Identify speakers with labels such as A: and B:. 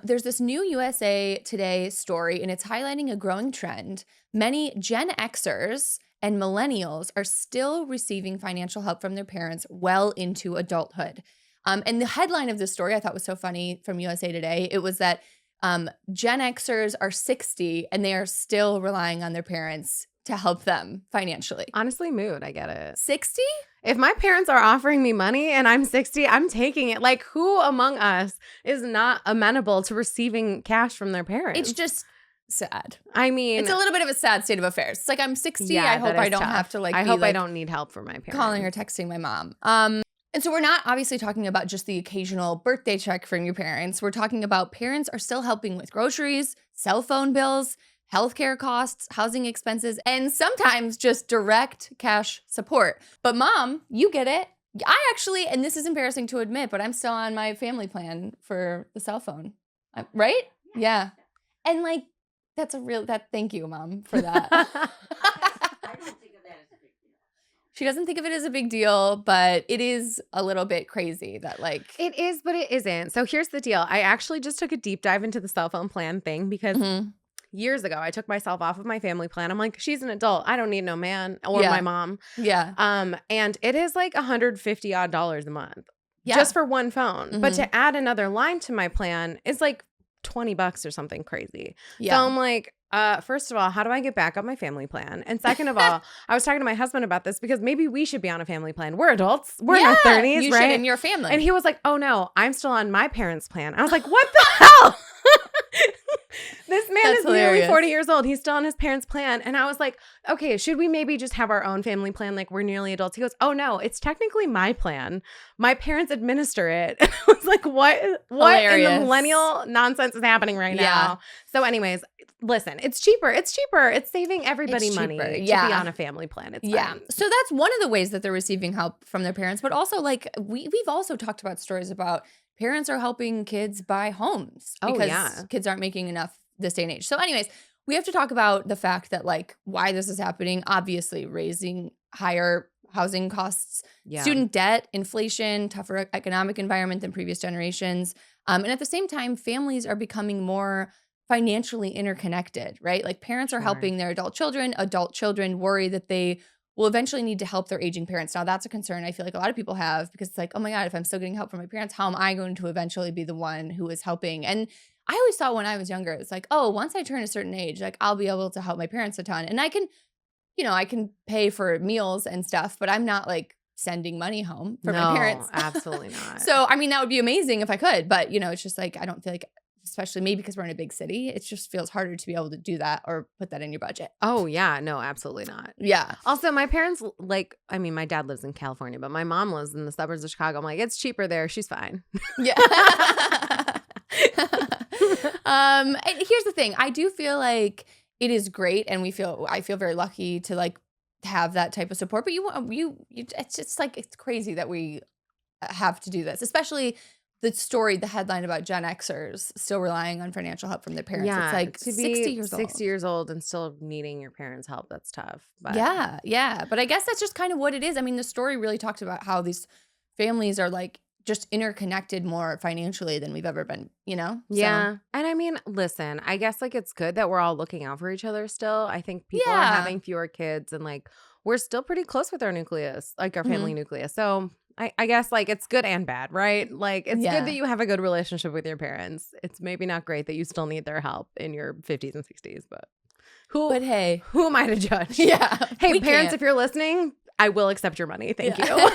A: There's this new USA Today story, and it's highlighting a growing trend. Many Gen Xers and Millennials are still receiving financial help from their parents well into adulthood. And the headline of this story I thought was so funny from USA Today. It was that Gen Xers are 60 and they are still relying on their parents to help them financially.
B: Honestly, mood. I get it.
A: 60?
B: If my parents are offering me money and I'm 60, I'm taking it. Like, who among us is not amenable to receiving cash from their parents?
A: It's just sad.
B: I mean,
A: it's a little bit of a sad state of affairs. It's like I'm 60.
B: Yeah,
A: I hope I don't
B: tough.
A: have to
B: I hope I don't need help from my parents.
A: Calling or texting my mom. And so we're not obviously talking about just the occasional birthday check from your parents. We're talking about parents are still helping with groceries, cell phone bills, healthcare costs, housing expenses, and sometimes just direct cash support. But mom, you get it. I actually, and this is embarrassing to admit, but I'm still on my family plan for the cell phone. Right? Yeah. And like, thank you, mom, for that.
C: I don't think of that as a big deal.
A: She doesn't think of it as a big deal, but it is a little bit crazy that like.
B: It is, but it isn't. So here's the deal. I actually just took a deep dive into the cell phone plan thing because years ago, I took myself off of my family plan. I'm like, she's an adult. I don't need no man or my mom.
A: Yeah.
B: And it is like $150 a month just for one phone. But to add another line to my plan is like $20 or something crazy. Yeah. So I'm like, first of all, how do I get back on my family plan? And second of all, I was talking to my husband about this because maybe we should be on a family plan. We're adults. We're in our 30s,
A: you
B: right?
A: should in your family.
B: And he was like, oh no, I'm still on my parents' plan. I was like, what the hell? This man is nearly 40 years old. He's still on his parents' plan. And I was like, okay, should we maybe just have our own family plan? Like we're nearly adults. He goes, oh no, it's technically my plan. My parents administer it. And I was like, what in the millennial nonsense is happening right now? So anyways, listen, it's cheaper. It's cheaper. It's saving everybody money to be on a family plan. It's fine.
A: So that's one of the ways that they're receiving help from their parents. But also like we've also talked about stories about parents are helping kids buy homes because kids aren't making enough this day and age. So anyways, we have to talk about the fact that like why this is happening. Obviously, raising higher housing costs, student debt, inflation, tougher economic environment than previous generations. And at the same time, families are becoming more financially interconnected, right? Like parents are helping their adult children worry that they will eventually need to help their aging parents. Now, that's a concern I feel like a lot of people have because it's like, oh my God, if I'm still getting help from my parents, how am I going to eventually be the one who is helping? And I always thought when I was younger, it's like, oh, once I turn a certain age, like I'll be able to help my parents a ton. And I can pay for meals and stuff, but I'm not like sending money home for my parents.
B: Absolutely not.
A: So, I mean, that would be amazing if I could, but it's just like, I don't feel like, especially maybe because we're in a big city, it just feels harder to be able to do that or put that in your budget.
B: Oh, yeah. No, absolutely not.
A: Yeah.
B: Also, my parents, my dad lives in California, but my mom lives in the suburbs of Chicago. I'm like, it's cheaper there. She's fine.
A: Yeah. And here's the thing. I do feel like it is great, and I feel very lucky to like have that type of support. But it's just like it's crazy that we have to do this, especially the headline about Gen Xers still relying on financial help from their parents.
B: Yeah,
A: it's like
B: to
A: 60 years old.
B: 60 years old and still needing your parents' help. That's tough. But
A: Yeah. But I guess that's just kind of what it is. I mean, the story really talked about how these families are like just interconnected more financially than we've ever been, So.
B: Yeah. And I mean, listen, I guess like it's good that we're all looking out for each other still. I think people are having fewer kids and like we're still pretty close with our nucleus, like our family nucleus. So I guess like it's good and bad, right? Like it's good that you have a good relationship with your parents. It's maybe not great that you still need their help in your 50s and 60s, but
A: hey,
B: who am I to judge?
A: Yeah.
B: Hey, parents, if you're listening, I will accept your money. Thank you.